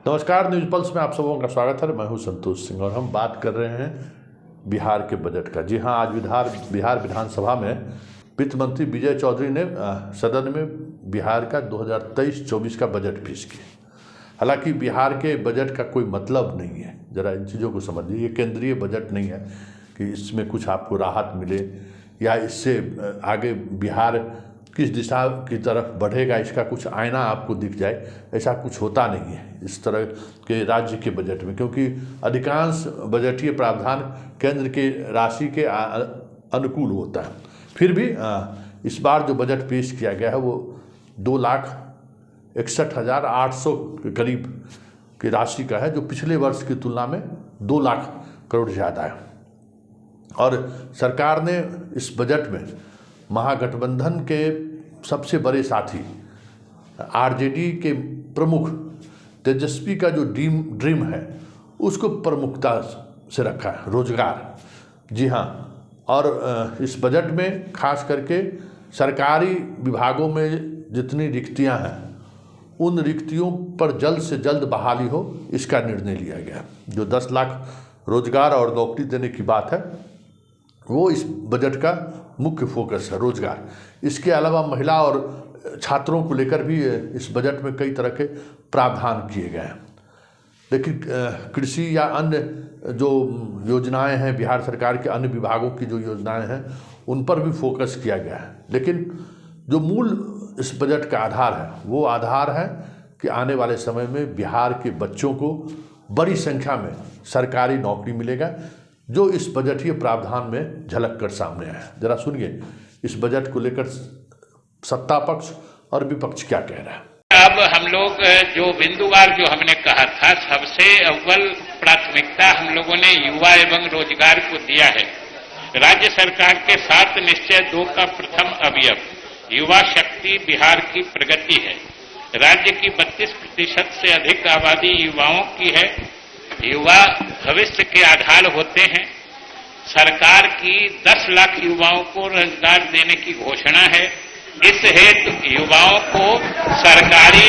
नमस्कार, news pulse में आप सबों का स्वागत है। मैं हूं संतोष सिंह और हम बात कर रहे हैं बिहार के बजट का। जी हां, आज बिहार विधानसभा में वित्त मंत्री विजय चौधरी ने सदन में बिहार का 2023-24 का बजट पेश किया। हालांकि बिहार के बजट का कोई मतलब नहीं है, ज़रा इन चीज़ों को समझिए। ये केंद्रीय बजट नहीं है कि इसमें कुछ आपको राहत मिले या इससे आगे बिहार किस दिशा की तरफ बढ़ेगा इसका कुछ आईना आपको दिख जाए, ऐसा कुछ होता नहीं है इस तरह के राज्य के बजट में, क्योंकि अधिकांश बजटीय प्रावधान केंद्र के राशि के अनुकूल होता है। फिर भी इस बार जो बजट पेश किया गया है वो 2,61,800 के करीब की राशि का है, जो पिछले वर्ष की तुलना में 2 लाख करोड़ ज़्यादा है। और सरकार ने इस बजट में महागठबंधन के सबसे बड़े साथी आरजेडी के प्रमुख तेजस्वी का जो ड्रीम है उसको प्रमुखता से रखा है, रोजगार। जी हाँ, और इस बजट में खास करके सरकारी विभागों में जितनी रिक्तियां हैं उन रिक्तियों पर जल्द से जल्द बहाली हो, इसका निर्णय लिया गया। जो 10 लाख रोजगार और नौकरी देने की बात है वो इस बजट का मुख्य फोकस है, रोजगार। इसके अलावा महिला और छात्रों को लेकर भी इस बजट में कई तरह के प्रावधान किए गए हैं। लेकिन कृषि या अन्य जो योजनाएं हैं, बिहार सरकार के अन्य विभागों की जो योजनाएं हैं उन पर भी फोकस किया गया है। लेकिन जो मूल इस बजट का आधार है वो आधार है कि आने वाले समय में बिहार के बच्चों को बड़ी संख्या में सरकारी नौकरी मिलेगा, जो इस बजटीय प्रावधान में झलक कर सामने आया है। जरा सुनिए इस बजट को लेकर सत्ता पक्ष और विपक्ष क्या कह रहा है। अब हम लोग जो बिंदुवार जो हमने कहा था, सबसे अव्वल प्राथमिकता हम लोगों ने युवा एवं रोजगार को दिया है। राज्य सरकार के 7 निश्चय 2 का प्रथम अवयव युवा शक्ति बिहार की प्रगति है। राज्य की 32% से अधिक आबादी युवाओं की है। युवा भविष्य के आधार होते हैं। सरकार की 10 लाख युवाओं को रोजगार देने की घोषणा है। इस हेतु युवाओं को सरकारी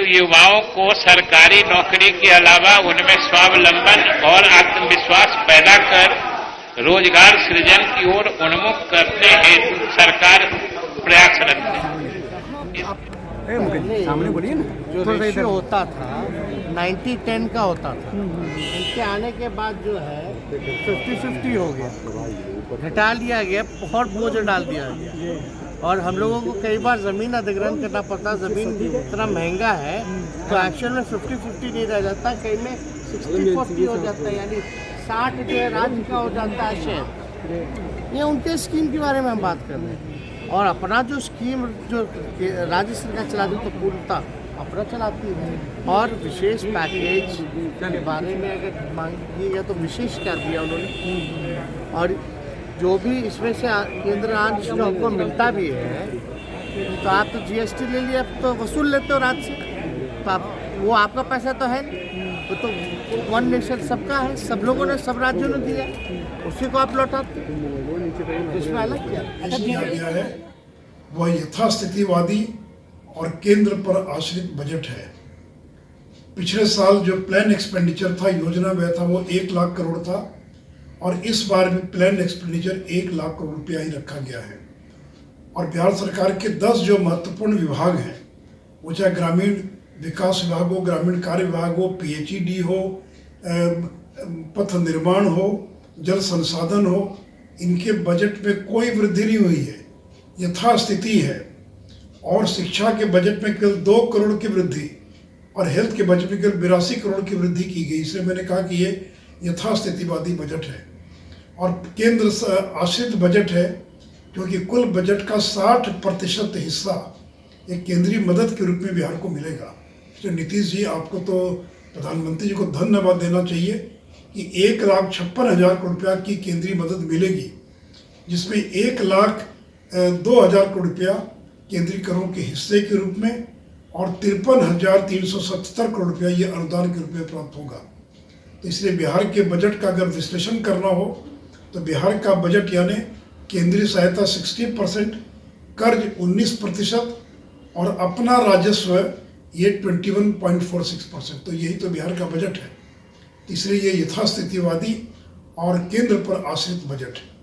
युवाओं को सरकारी नौकरी के अलावा उनमें स्वावलंबन और आत्मविश्वास पैदा कर रोजगार सृजन की ओर उन्मुख करने हेतु सरकार प्रयासरत है। सामने बोलिए ना। जो रेशियो होता था 90-10 का होता था, इनके आने के बाद जो है 50-50 हो गया, घटा लिया गया, बहुत बोझ डाल दिया गया। और हम लोगों को कई बार ज़मीन अधिग्रहण करना पड़ता, ज़मीन इतना महंगा है तो एक्चुअल में 50-50 नहीं रह जाता, कहीं में 60-40 हो जाता है, यानी 60 जो है राज्य का हो जाता है शेयर। ये उनके स्कीम के बारे में हम बात कर रहे हैं। और अपना जो स्कीम जो राज्य सरकार चलाती है तो पूर्णतः अपना चलाती है। और विशेष पैकेज के बारे में अगर मांगिएगा तो विशेष कर दिया उन्होंने। और जो भी इसमें से केंद्र राज्य जो हमको मिलता भी है, तो आप तो जीएसटी ले लिया तो वसूल लेते हो राज्य से, तो आप वो आपका पैसा तो है, वो तो 1 नेशन सबका है, सब लोगों ने, सब राज्यों ने दिया, उसी को आप लौटाते। इसमें अलग क्या दिया गया है वह यथास्थितिवादी और केंद्र पर आश्रित बजट है। पिछले साल जो प्लान एक्सपेंडिचर था, योजना व्यय था, वो 1 लाख करोड़ था और इस बार भी प्लान एक्सपेंडिचर 1 लाख करोड़ रुपया ही रखा गया है। और बिहार सरकार के 10 जो महत्वपूर्ण विभाग हैं, वो चाहे ग्रामीण विकास विभाग हो, ग्रामीण कार्य विभाग हो, PHED हो, पथ निर्माण हो, जल संसाधन हो, इनके बजट में कोई वृद्धि नहीं हुई है, यथास्थिति है। और शिक्षा के बजट में केवल 2 करोड़ की वृद्धि और हेल्थ के बजट में केवल 82 करोड़ की वृद्धि की गई। इसलिए मैंने कहा कि ये यथास्थितिवादी बजट है और केंद्र आश्रित बजट है, क्योंकि कुल बजट का 60% हिस्सा एक केंद्रीय मदद के रूप में बिहार को मिलेगा। इसलिए नीतीश जी, आपको तो प्रधानमंत्री जी को धन्यवाद देना चाहिए कि 1,56,000 करोड़ रुपया की केंद्रीय मदद मिलेगी, जिसमें 1,02,000 करोड़ रुपया केंद्रीय करों के हिस्से के रूप में और 53,370 करोड़ रुपया ये अनुदान के रूप में प्राप्त होगा। तो इसलिए बिहार के बजट का अगर विश्लेषण करना हो तो बिहार का बजट यानी केंद्रीय सहायता 60%, कर्ज 19% और अपना राजस्व ये 21.46%। तो यही तो बिहार का बजट है। इसलिए ये यथास्थितिवादी और केंद्र पर आश्रित बजट है।